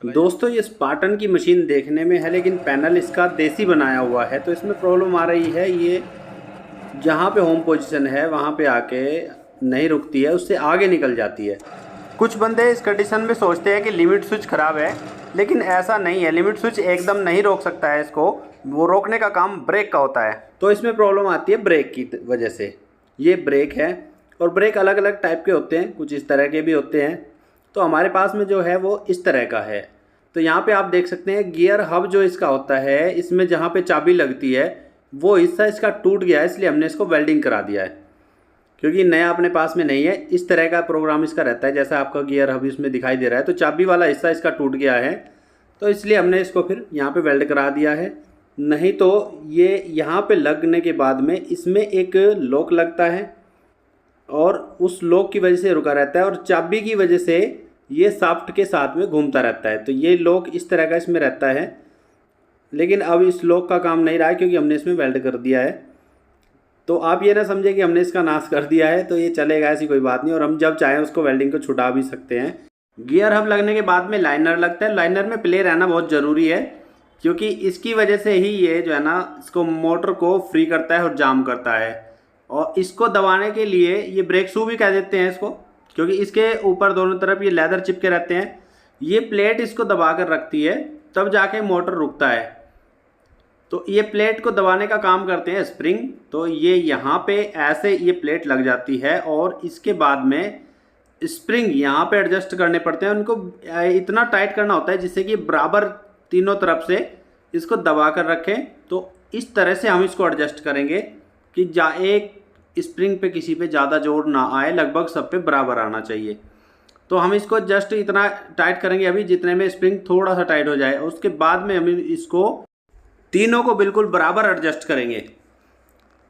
दोस्तों ये स्पार्टन की मशीन देखने में है लेकिन पैनल इसका देसी बनाया हुआ है, तो इसमें प्रॉब्लम आ रही है। ये जहाँ पे होम पोजीशन है वहाँ पे आके नहीं रुकती है, उससे आगे निकल जाती है। कुछ बंदे इस कंडीशन में सोचते हैं कि लिमिट स्विच ख़राब है, लेकिन ऐसा नहीं है। लिमिट स्विच एकदम नहीं रोक सकता है इसको, वो रोकने का काम ब्रेक का होता है। तो इसमें प्रॉब्लम आती है ब्रेक की वजह से। ये ब्रेक है, और ब्रेक अलग अलग टाइप के होते हैं, कुछ इस तरह के भी होते हैं। तो हमारे पास में जो है वो इस तरह का है। तो यहाँ पे आप देख सकते हैं गियर हब जो इसका होता है, इसमें जहाँ पे चाबी लगती है वो हिस्सा इसका टूट गया है, इसलिए हमने इसको वेल्डिंग करा दिया है, क्योंकि नया अपने पास में नहीं है। इस तरह का प्रोग्राम इसका रहता है, जैसा आपका गियर हब इसमें दिखाई दे रहा है। तो चाबी वाला हिस्सा इसका टूट गया है, तो इसलिए हमने इसको फिर यहाँ पे वेल्ड करा दिया है। नहीं तो ये यहाँ पे लगने के बाद में इसमें एक लॉक लगता है, और उस लॉक की वजह से रुका रहता है, और चाबी की वजह से ये साफ्ट के साथ में घूमता रहता है। तो ये लॉक इस तरह का इसमें रहता है, लेकिन अब इस लॉक का काम नहीं रहा है क्योंकि हमने इसमें वेल्ड कर दिया है। तो आप ये ना समझे कि हमने इसका नाश कर दिया है, तो ये चलेगा, ऐसी कोई बात नहीं। और हम जब चाहें उसको वेल्डिंग को छुटा भी सकते हैं। गियर हब लगने के बाद में लाइनर लगता है। लाइनर में प्ले रहना बहुत ज़रूरी है, क्योंकि इसकी वजह से ही ये जो है ना इसको मोटर को फ्री करता है और जाम करता है। और इसको दबाने के लिए ये ब्रेक शू भी कह देते हैं इसको, क्योंकि इसके ऊपर दोनों तरफ ये लेदर चिपके रहते हैं। ये प्लेट इसको दबा कर रखती है, तब जाके मोटर रुकता है। तो ये प्लेट को दबाने का काम करते हैं स्प्रिंग। तो ये यहाँ पे ऐसे ये प्लेट लग जाती है, और इसके बाद में स्प्रिंग यहाँ पे एडजस्ट करने पड़ते हैं। उनको इतना टाइट करना होता है जिससे कि बराबर तीनों तरफ से इसको दबा कर रखें। तो इस तरह से हम इसको एडजस्ट करेंगे कि एक स्प्रिंग पे किसी पे ज़्यादा जोर ना आए, लगभग सब पे बराबर आना चाहिए। तो हम इसको जस्ट इतना टाइट करेंगे अभी जितने में स्प्रिंग थोड़ा सा टाइट हो जाए। उसके बाद में हम इसको तीनों को बिल्कुल बराबर एडजस्ट करेंगे।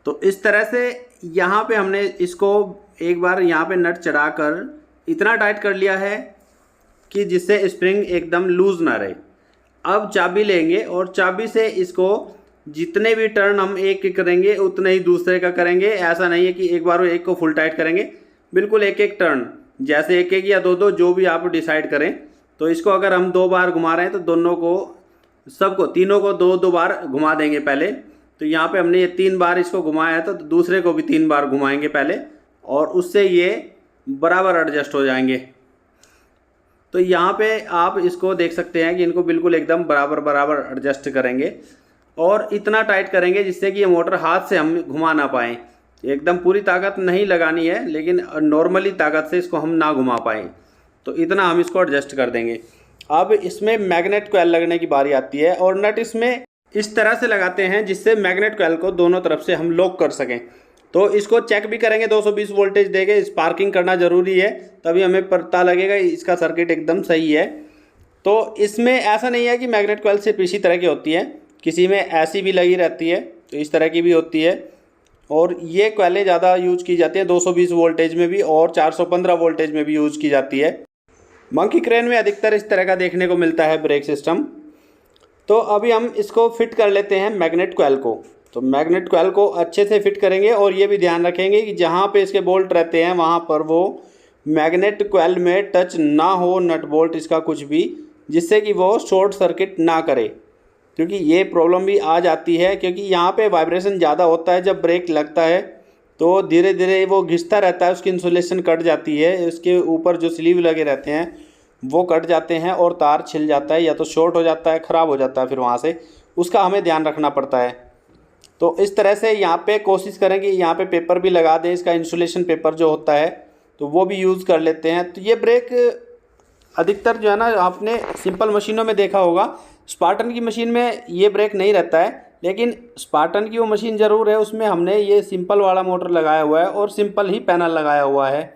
तो इस तरह से यहाँ पे हमने इसको एक बार यहाँ पे नट चढ़ाकर इतना टाइट कर लिया है कि जिससे स्प्रिंग एकदम लूज़ ना रहे। अब चाबी लेंगे और चाबी से इसको जितने भी टर्न हम एक एक करेंगे उतने ही दूसरे का करेंगे। ऐसा नहीं है कि एक बार एक को फुल टाइट करेंगे, बिल्कुल एक एक टर्न, जैसे एक एक या दो दो जो भी आप डिसाइड करें। तो इसको अगर हम 2 बार घुमा रहे हैं तो दोनों को, सबको, तीनों को 2-2 बार घुमा देंगे पहले। तो यहाँ पे हमने ये 3 बार इसको घुमाया है, तो दूसरे को भी 3 बार घुमाएंगे पहले, और उससे ये बराबर एडजस्ट हो जाएंगे। तो यहाँ पे आप इसको देख सकते हैं कि इनको बिल्कुल एकदम बराबर बराबर एडजस्ट करेंगे, और इतना टाइट करेंगे जिससे कि ये मोटर हाथ से हम घुमा ना पाएँ। एकदम पूरी ताकत नहीं लगानी है, लेकिन नॉर्मली ताकत से इसको हम ना घुमा पाएँ, तो इतना हम इसको एडजस्ट कर देंगे। अब इसमें मैग्नेट कॉइल लगने की बारी आती है, और नट इसमें इस तरह से लगाते हैं जिससे मैग्नेट कॉइल को दोनों तरफ से हम लॉक कर सकें। तो इसको चेक भी करेंगे, 220 वोल्टेज देके स्पार्किंग करना ज़रूरी है, तभी हमें पता लगेगा इसका सर्किट एकदम सही है। तो इसमें ऐसा नहीं है कि मैग्नेट कॉइल सिर्फ इसी तरह की होती है, किसी में ऐसी भी लगी रहती है, तो इस तरह की भी होती है। और ये कॉइलें ज़्यादा यूज की जाती है 220 वोल्टेज में भी, और 415 वोल्टेज में भी यूज की जाती है। मंकी क्रेन में अधिकतर इस तरह का देखने को मिलता है ब्रेक सिस्टम। तो अभी हम इसको फिट कर लेते हैं मैग्नेट कॉइल को। तो मैग्नेट कॉइल को अच्छे से फिट करेंगे, और ये भी ध्यान रखेंगे कि जहाँ पे इसके बोल्ट रहते हैं वहाँ पर वो मैग्नेट कॉइल में टच ना हो, नट बोल्ट इसका कुछ भी, जिससे कि वो शॉर्ट सर्किट ना करे। क्योंकि ये प्रॉब्लम भी आ जाती है, क्योंकि यहाँ पे वाइब्रेशन ज़्यादा होता है जब ब्रेक लगता है, तो धीरे धीरे वो घिसता रहता है, उसकी इंसुलेशन कट जाती है, उसके ऊपर जो स्लीव लगे रहते हैं वो कट जाते हैं, और तार छिल जाता है, या तो शॉर्ट हो जाता है, ख़राब हो जाता है, फिर वहाँ से उसका हमें ध्यान रखना पड़ता है। तो इस तरह से यहाँ पे कोशिश करें कि यहाँ पे पेपर भी लगा दें, इसका इंसुलेशन पेपर जो होता है तो वो भी यूज़ कर लेते हैं। तो ये ब्रेक अधिकतर जो है ना आपने सिंपल मशीनों में देखा होगा, स्पार्टन की मशीन में ये ब्रेक नहीं रहता है, लेकिन स्पार्टन की वो मशीन ज़रूर है, उसमें हमने ये सिंपल वाला मोटर लगाया हुआ है और सिंपल ही पैनल लगाया हुआ है,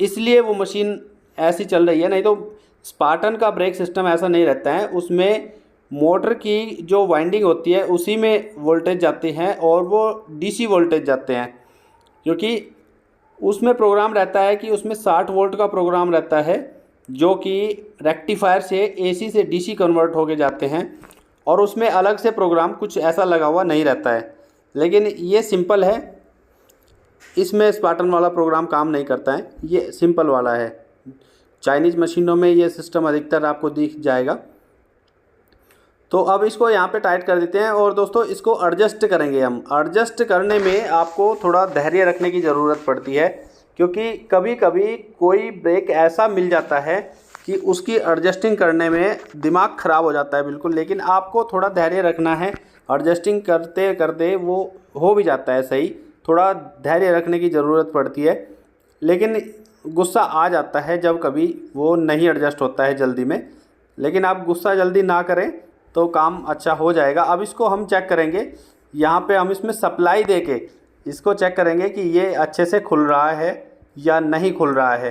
इसलिए वो मशीन ऐसी चल रही है। नहीं तो स्पार्टन का ब्रेक सिस्टम ऐसा नहीं रहता है, उसमें मोटर की जो वाइंडिंग होती है उसी में वोल्टेज जाते हैं, और वो डीसी वोल्टेज जाते हैं, क्योंकि उसमें प्रोग्राम रहता है कि उसमें 60 वोल्ट का प्रोग्राम रहता है, जो कि रेक्टिफायर से एसी से डीसी कन्वर्ट होके जाते हैं, और उसमें अलग से प्रोग्राम कुछ ऐसा लगा हुआ नहीं रहता है। लेकिन ये सिंपल है, इसमें स्पार्टन वाला प्रोग्राम काम नहीं करता है, ये सिंपल वाला है। चाइनीज़ मशीनों में ये सिस्टम अधिकतर आपको दिख जाएगा। तो अब इसको यहाँ पे टाइट कर देते हैं और दोस्तों इसको एडजस्ट करेंगे हम। एडजस्ट करने में आपको थोड़ा धैर्य रखने की ज़रूरत पड़ती है, क्योंकि कभी कभी कोई ब्रेक ऐसा मिल जाता है कि उसकी एडजस्टिंग करने में दिमाग ख़राब हो जाता है बिल्कुल। लेकिन आपको थोड़ा धैर्य रखना है, एडजस्टिंग करते करते वो हो भी जाता है सही। थोड़ा धैर्य रखने की ज़रूरत पड़ती है, लेकिन गुस्सा आ जाता है जब कभी वो नहीं एडजस्ट होता है जल्दी में। लेकिन आप गुस्सा जल्दी ना करें तो काम अच्छा हो जाएगा। अब इसको हम चेक करेंगे, यहाँ पे हम इसमें सप्लाई दे के इसको चेक करेंगे कि ये अच्छे से खुल रहा है या नहीं खुल रहा है।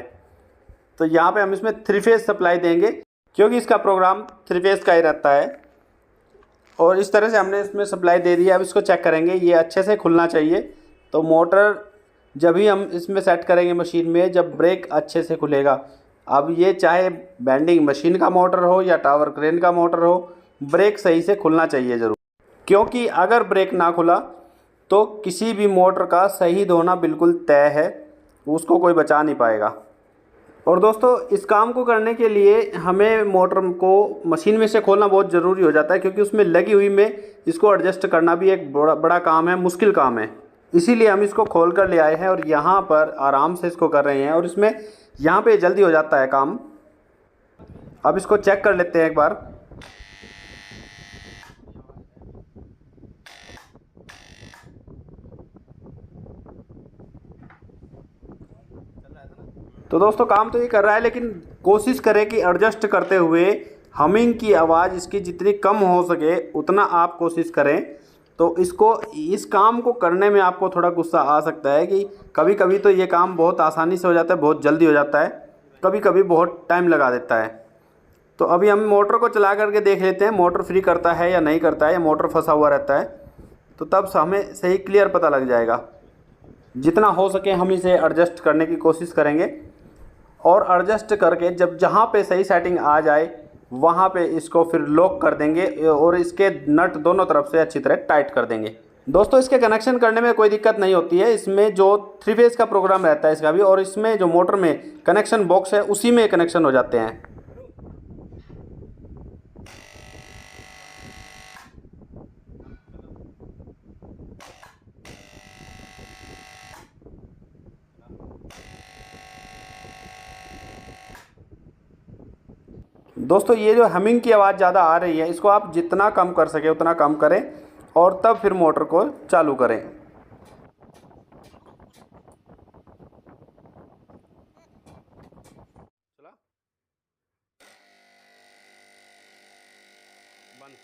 तो यहाँ पे हम इसमें 3 फेज़ सप्लाई देंगे, क्योंकि इसका प्रोग्राम 3 फेज़ का ही रहता है। और इस तरह से हमने इसमें सप्लाई दे दी है। अब इसको चेक करेंगे, ये अच्छे से खुलना चाहिए। तो मोटर जब ही हम इसमें सेट करेंगे मशीन में, जब ब्रेक अच्छे से खुलेगा। अब ये चाहे बेंडिंग मशीन का मोटर हो या टावर क्रेन का मोटर हो, ब्रेक सही से खुलना चाहिए ज़रूर, क्योंकि अगर ब्रेक ना खुला तो किसी भी मोटर का शहीद होना बिल्कुल तय है, उसको कोई बचा नहीं पाएगा। और दोस्तों इस काम को करने के लिए हमें मोटर को मशीन में से खोलना बहुत ज़रूरी हो जाता है, क्योंकि उसमें लगी हुई में इसको एडजस्ट करना भी एक बड़ा काम है, मुश्किल काम है। इसीलिए हम इसको खोल कर ले आए हैं और यहाँ पर आराम से इसको कर रहे हैं, और इसमें यहाँ पे जल्दी हो जाता है काम। अब इसको चेक कर लेते हैं एक बार। तो दोस्तों काम तो ये कर रहा है, लेकिन कोशिश करें कि एडजस्ट करते हुए हमिंग की आवाज़ इसकी जितनी कम हो सके उतना आप कोशिश करें। तो इस काम को करने में आपको थोड़ा गुस्सा आ सकता है कि कभी कभी तो ये काम बहुत आसानी से हो जाता है, बहुत जल्दी हो जाता है, कभी कभी बहुत टाइम लगा देता है। तो अभी हम मोटर को चला करके देख लेते हैं मोटर फ्री करता है या नहीं करता है, या मोटर फंसा हुआ रहता है। तो तब हमें सही क्लियर पता लग जाएगा। जितना हो सके हम इसे एडजस्ट करने की कोशिश करेंगे, और एडजस्ट करके जब जहाँ पे सही सेटिंग आ जाए वहाँ पे इसको फिर लॉक कर देंगे, और इसके नट दोनों तरफ से अच्छी तरह टाइट कर देंगे। दोस्तों इसके कनेक्शन करने में कोई दिक्कत नहीं होती है। इसमें जो 3 फेज़ का प्रोग्राम रहता है इसका भी, और इसमें जो मोटर में कनेक्शन बॉक्स है उसी में कनेक्शन हो जाते हैं। दोस्तों ये जो हमिंग की आवाज़ ज़्यादा आ रही है, इसको आप जितना कम कर सके उतना कम करें, और तब फिर मोटर को चालू करें। चला बंद।